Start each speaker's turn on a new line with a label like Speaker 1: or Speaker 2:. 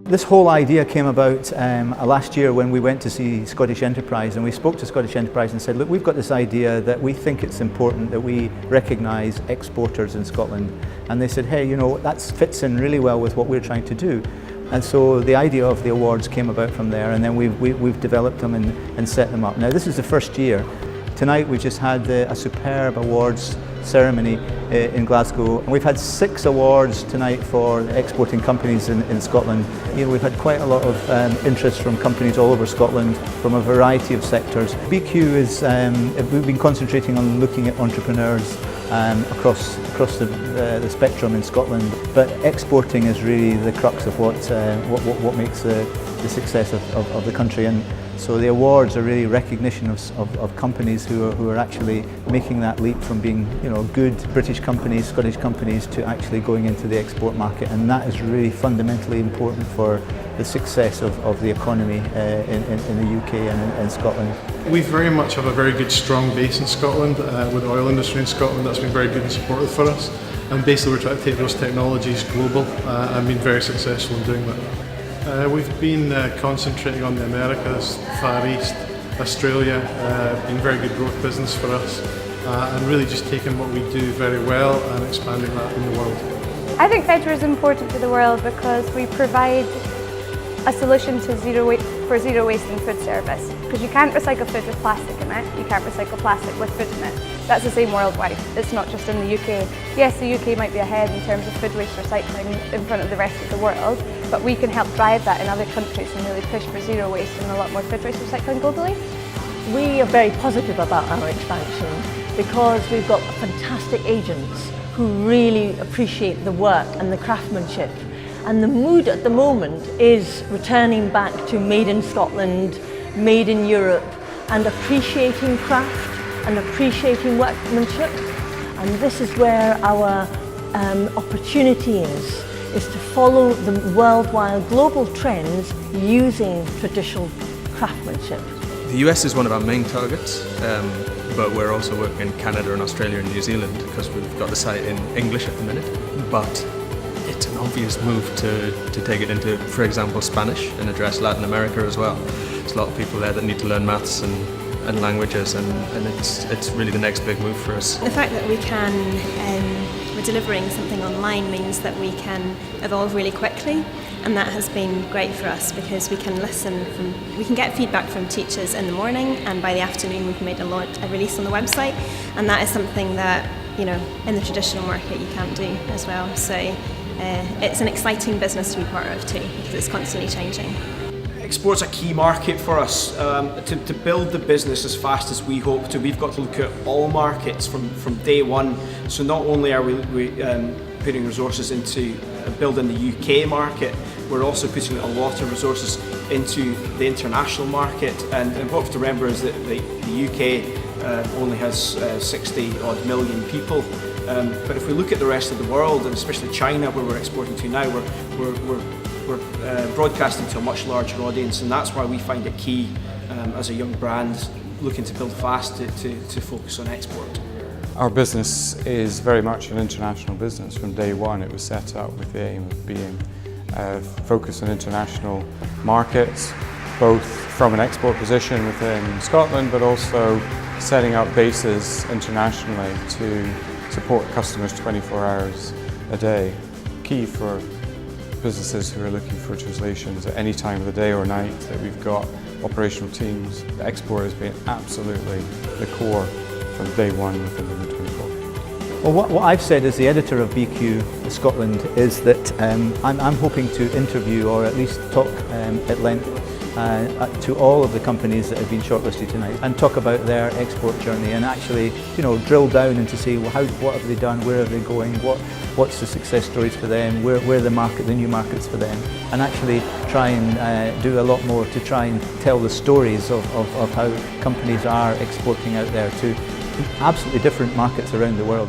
Speaker 1: This whole idea came about last year when we went to see Scottish Enterprise, and we spoke to Scottish Enterprise and said, look, we've got this idea that we think it's important that we recognise exporters in Scotland. And they said, hey, you know, that fits in really well with what we're trying to do. And so the idea of the awards came about from there, and then we've developed them and set them up. Now this is the first year. Tonight we just had a superb awards ceremony in Glasgow, and we've had 6 awards tonight for exporting companies in Scotland. You know, we've had quite a lot of interest from companies all over Scotland from a variety of sectors. BQ is, we've been concentrating on looking at entrepreneurs across the spectrum in Scotland, but exporting is really the crux of what makes the success of the country. And so the awards are really recognition of companies who are actually making that leap from being, you know, good British companies, Scottish companies, to actually going into the export market, and that is really fundamentally important for the success of the economy in the UK and in Scotland.
Speaker 2: We very much have a very good strong base in Scotland with the oil industry in Scotland. That's been very good and supportive for us, and basically we're trying to take those technologies global and been very successful in doing that. We've been concentrating on the Americas, Far East, Australia, been very good growth business for us, and really just taking what we do very well and expanding that in the world.
Speaker 3: I think Fedra is important to the world because we provide a solution to zero waste in food service. Because you can't recycle food with plastic in it, you can't recycle plastic with food in it. That's the same worldwide, it's not just in the UK. Yes, the UK might be ahead in terms of food waste recycling in front of the rest of the world, but we can help drive that in other countries and really push for zero waste and a lot more food waste recycling globally.
Speaker 4: We are very positive about our expansion because we've got fantastic agents who really appreciate the work and the craftsmanship. And the mood at the moment is returning back to made in Scotland, made in Europe, and appreciating craft and appreciating workmanship. And this is where our opportunity is to follow the worldwide global trends using traditional craftsmanship.
Speaker 5: The US is one of our main targets, but we're also working in Canada and Australia and New Zealand because we've got the site in English at the minute. But it's an obvious move to take it into, for example, Spanish and address Latin America as well. There's a lot of people there that need to learn maths and languages, and it's really the next big move for us.
Speaker 6: The fact that we're delivering something online means that we can evolve really quickly, and that has been great for us because we can get feedback from teachers in the morning, and by the afternoon we've made a release on the website, and that is something that, you know, in the traditional market you can't do as well. So it's an exciting business to be part of too because it's constantly changing.
Speaker 7: Export's a key market for us. To build the business as fast as we hope to, we've got to look at all markets from day one. So not only are we putting resources into building the UK market, we're also putting a lot of resources into the international market. And what we have to remember is that the UK only has 60 odd million people. But if we look at the rest of the world, and especially China, where we're exporting to now, we're broadcasting to a much larger audience, and that's why we find it key as a young brand looking to build fast to focus on export.
Speaker 8: Our business is very much an international business. From day one it was set up with the aim of being focused on international markets, both from an export position within Scotland but also setting up bases internationally to support customers 24 hours a day. Key for businesses who are looking for translations at any time of the day or night that we've got operational teams. Export has been absolutely the core from day one within the 24.
Speaker 1: Well, what I've said as the editor of BQ Scotland is that I'm hoping to interview or at least talk at length to all of the companies that have been shortlisted tonight and talk about their export journey and actually, you know, drill down into see, well, what have they done, where are they going, what's the success stories for them, where are the new markets for them, and actually try and do a lot more to try and tell the stories of how companies are exporting out there to absolutely different markets around the world.